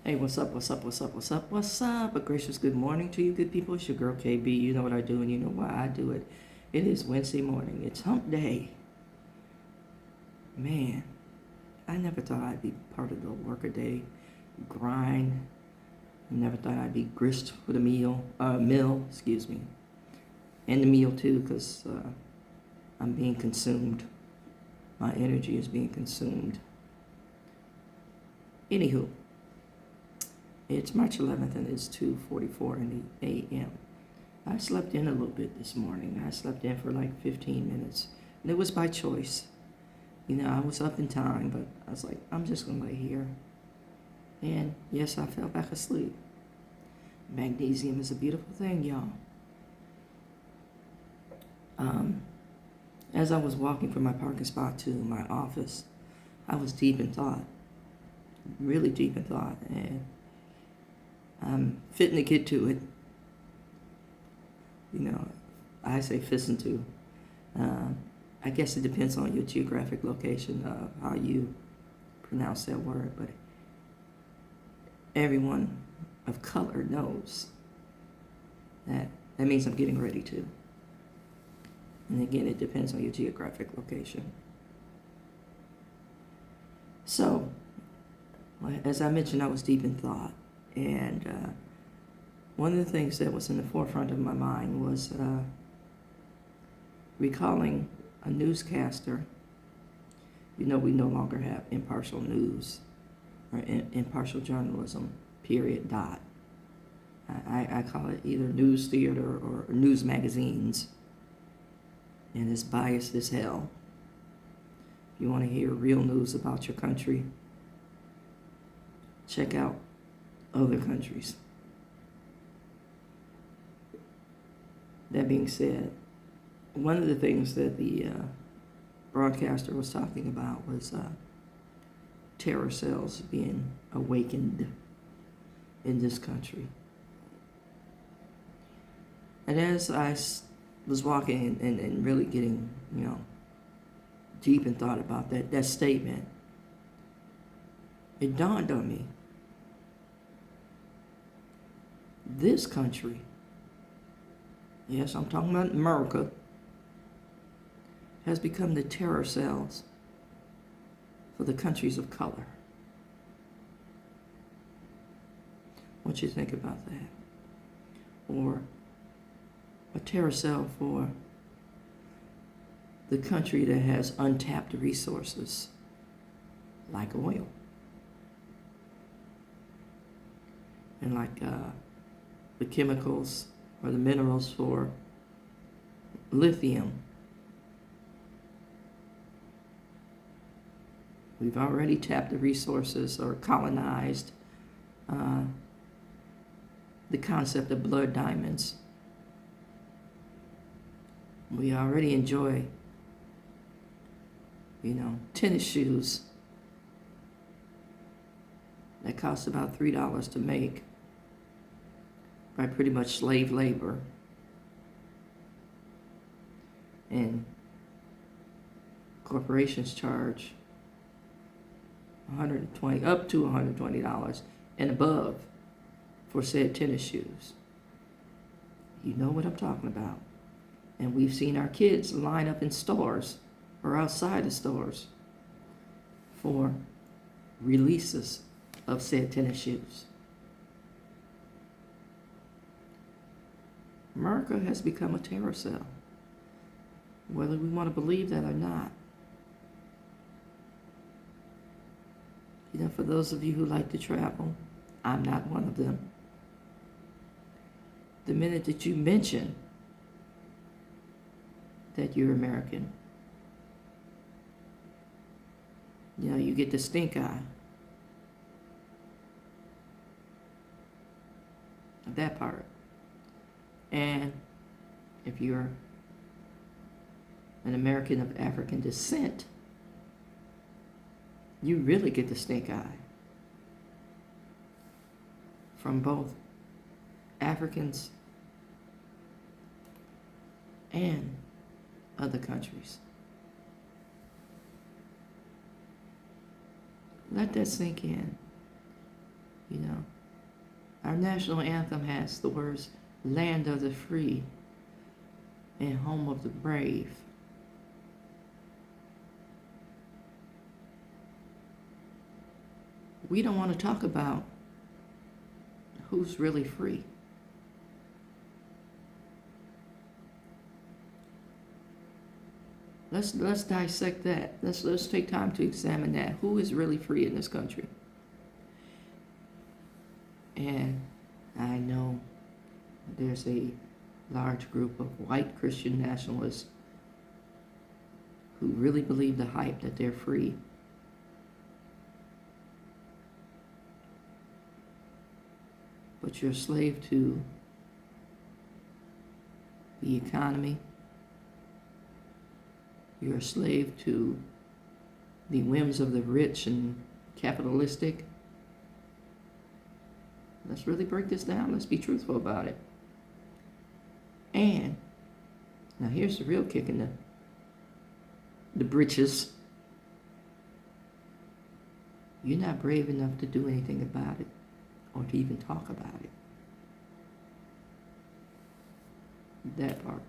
Hey, what's up? What's up? What's up? What's up? What's up? A gracious good morning to you, good people. It's your girl KB. You know what I do, and you know why I do it. It is Wednesday morning. It's Hump Day. Man, I never thought I'd be part of the workaday grind. I never thought I'd be grist for the mill. Excuse me, and the meal too, because I'm being consumed. My energy is being consumed. Anywho, it's March 11th and it's 2:44 in the a.m. I slept in a little bit this morning. I slept in for like 15 minutes. And it was by choice. You know, I was up in time, but I was like, I'm just going to lay here. And yes, I fell back asleep. Magnesium is a beautiful thing, y'all. As I was walking from my parking spot to my office, I was deep in thought, really deep in thought. And I'm fitting to get to it. You know, I say fitting to. I guess it depends on your geographic location of how you pronounce that word, but everyone of color knows that that means I'm getting ready to. And again, it depends on your geographic location. So, as I mentioned, I was deep in thought, and one of the things that was in the forefront of my mind was recalling a newscaster. You know, we no longer have impartial news or impartial journalism, period, dot. I call it either news theater or news magazines, and it's biased as hell. If you want to hear real news about your country, check out other countries. That being said, one of the things that the broadcaster was talking about was terror cells being awakened in this country. And as I was walking and really getting, deep in thought about that statement, it dawned on me. This country, yes, I'm talking about America, has become the terror cells for the countries of color. What you think about that? Or a terror cell for the country that has untapped resources like oil and like the chemicals or the minerals for lithium. We've already tapped the resources or colonized the concept of blood diamonds. We already enjoy, tennis shoes that cost about $3 to make by pretty much slave labor. And corporations charge $120 up to $120 and above for said tennis shoes. You know what I'm talking about. And we've seen our kids line up in stores or outside the stores for releases of said tennis shoes. America has become a terror cell, whether we want to believe that or not. For those of you who like to travel, I'm not one of them. The minute that you mention that you're American, you get the stink eye. That part. And if you're an American of African descent, you really get the stink eye from both Africans and other countries. Let that sink in. You know, our national anthem has the words, land of the free and home of the brave. We don't want to talk about who's really free. Let's dissect that. Let's take time to examine that. Who is really free in this country? And I know there's a large group of white Christian nationalists who really believe the hype that they're free. But you're a slave to the economy. You're a slave to the whims of the rich and capitalistic. Let's really break this down. Let's be truthful about it. And now here's the real kick in the britches. You're not brave enough to do anything about it or to even talk about it. That part.